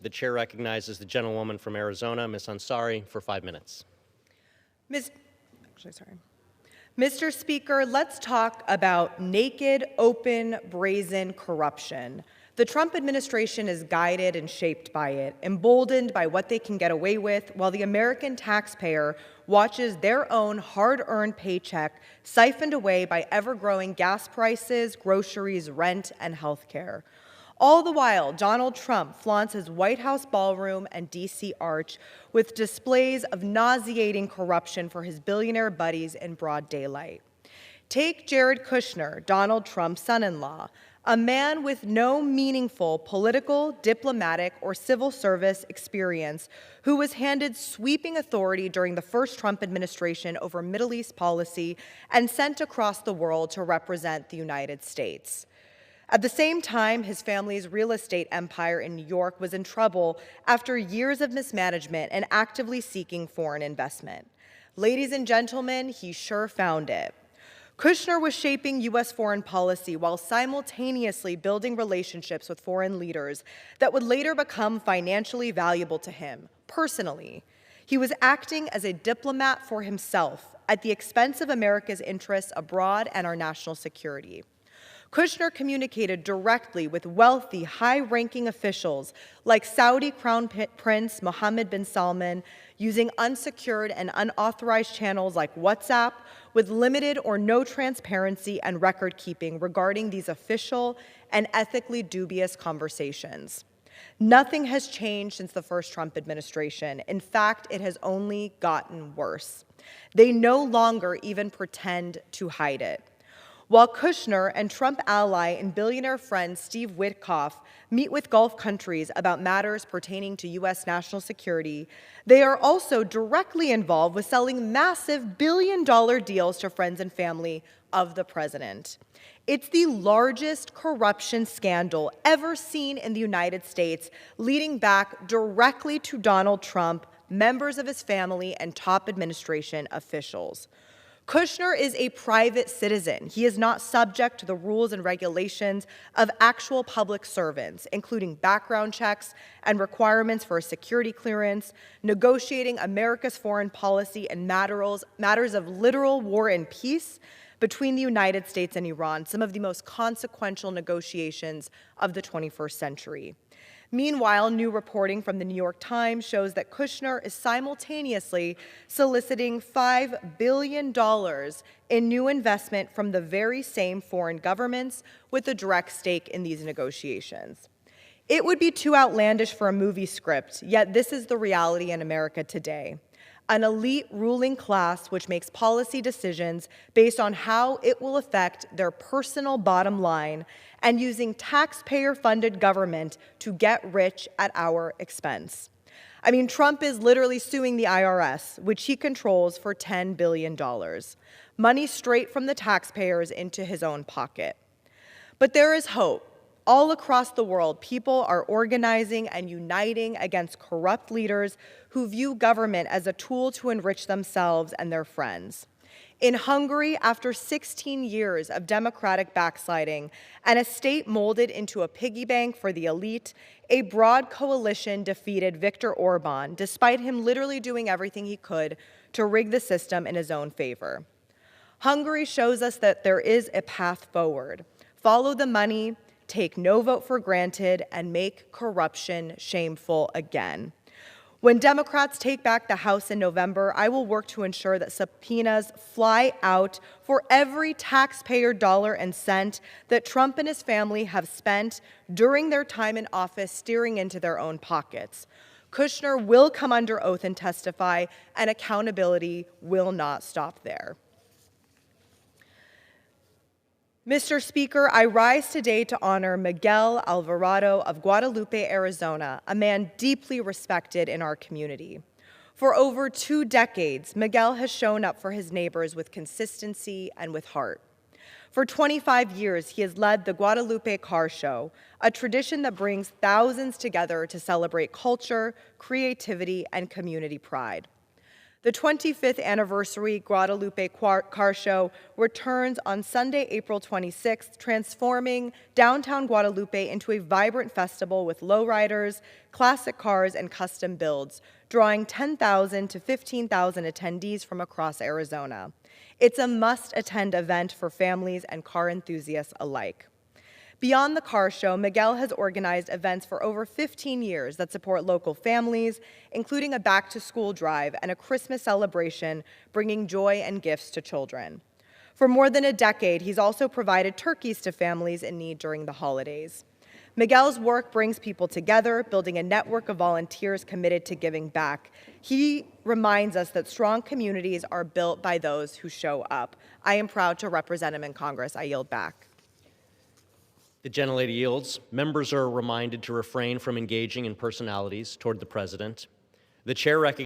The chair recognizes the gentlewoman from Arizona, Ms. Ansari, for 5 minutes. Mr. Speaker, let's talk about naked, open, brazen corruption. The Trump administration is guided and shaped by it, emboldened by what they can get away with, while the American taxpayer watches their own hard-earned paycheck siphoned away by ever-growing gas prices, groceries, rent, and health care. All the while, Donald Trump flaunts his White House ballroom and D.C. arch with displays of nauseating corruption for his billionaire buddies in broad daylight. Take Jared Kushner, Donald Trump's son-in-law, a man with no meaningful political, diplomatic, or civil service experience who was handed sweeping authority during the first Trump administration over Middle East policy and sent across the world to represent the United States. At the same time, his family's real estate empire in New York was in trouble after years of mismanagement and actively seeking foreign investment. Ladies and gentlemen, he sure found it. Kushner was shaping U.S. foreign policy while simultaneously building relationships with foreign leaders that would later become financially valuable to him, personally. He was acting as a diplomat for himself at the expense of America's interests abroad and our national security. Kushner communicated directly with wealthy, high-ranking officials like Saudi Crown Prince Mohammed bin Salman, using unsecured and unauthorized channels like WhatsApp, with limited or no transparency and record-keeping regarding these official and ethically dubious conversations. Nothing has changed since the first Trump administration. In fact, it has only gotten worse. They no longer even pretend to hide it. While Kushner and Trump ally and billionaire friend Steve Witkoff meet with Gulf countries about matters pertaining to U.S. national security, they are also directly involved with selling massive billion-dollar deals to friends and family of the president. It's the largest corruption scandal ever seen in the United States, leading back directly to Donald Trump, members of his family, and top administration officials. Kushner is a private citizen. He is not subject to the rules and regulations of actual public servants, including background checks and requirements for a security clearance, negotiating America's foreign policy and matters of literal war and peace between the United States and Iran, some of the most consequential negotiations of the 21st century. Meanwhile, new reporting from the New York Times shows that Kushner is simultaneously soliciting $5 billion in new investment from the very same foreign governments with a direct stake in these negotiations. It would be too outlandish for a movie script, yet this is the reality in America today. An elite ruling class which makes policy decisions based on how it will affect their personal bottom line and using taxpayer-funded government to get rich at our expense. I mean, Trump is literally suing the IRS, which he controls, for $10 billion. Money straight from the taxpayers into his own pocket. But there is hope. All across the world, people are organizing and uniting against corrupt leaders who view government as a tool to enrich themselves and their friends. In Hungary, after 16 years of democratic backsliding and a state molded into a piggy bank for the elite, a broad coalition defeated Viktor Orban, despite him literally doing everything he could to rig the system in his own favor. Hungary shows us that there is a path forward. Follow the money, take no vote for granted, and make corruption shameful again. When Democrats take back the House in November, I will work to ensure that subpoenas fly out for every taxpayer dollar and cent that Trump and his family have spent during their time in office steering into their own pockets. Kushner will come under oath and testify, and accountability will not stop there. Mr. Speaker, I rise today to honor Miguel Alvarado of Guadalupe, Arizona, a man deeply respected in our community. For over 2 decades, Miguel has shown up for his neighbors with consistency and with heart. For 25 years, he has led the Guadalupe Car Show, a tradition that brings thousands together to celebrate culture, creativity, and community pride. The 25th anniversary Guadalupe Car Show returns on Sunday, April 26th, transforming downtown Guadalupe into a vibrant festival with lowriders, classic cars, and custom builds, drawing 10,000 to 15,000 attendees from across Arizona. It's a must-attend event for families and car enthusiasts alike. Beyond the car show, Miguel has organized events for over 15 years that support local families, including a back-to-school drive and a Christmas celebration, bringing joy and gifts to children. For more than a decade, he's also provided turkeys to families in need during the holidays. Miguel's work brings people together, building a network of volunteers committed to giving back. He reminds us that strong communities are built by those who show up. I am proud to represent him in Congress. I yield back. The gentlelady yields. Members are reminded to refrain from engaging in personalities toward the president. The chair recognizes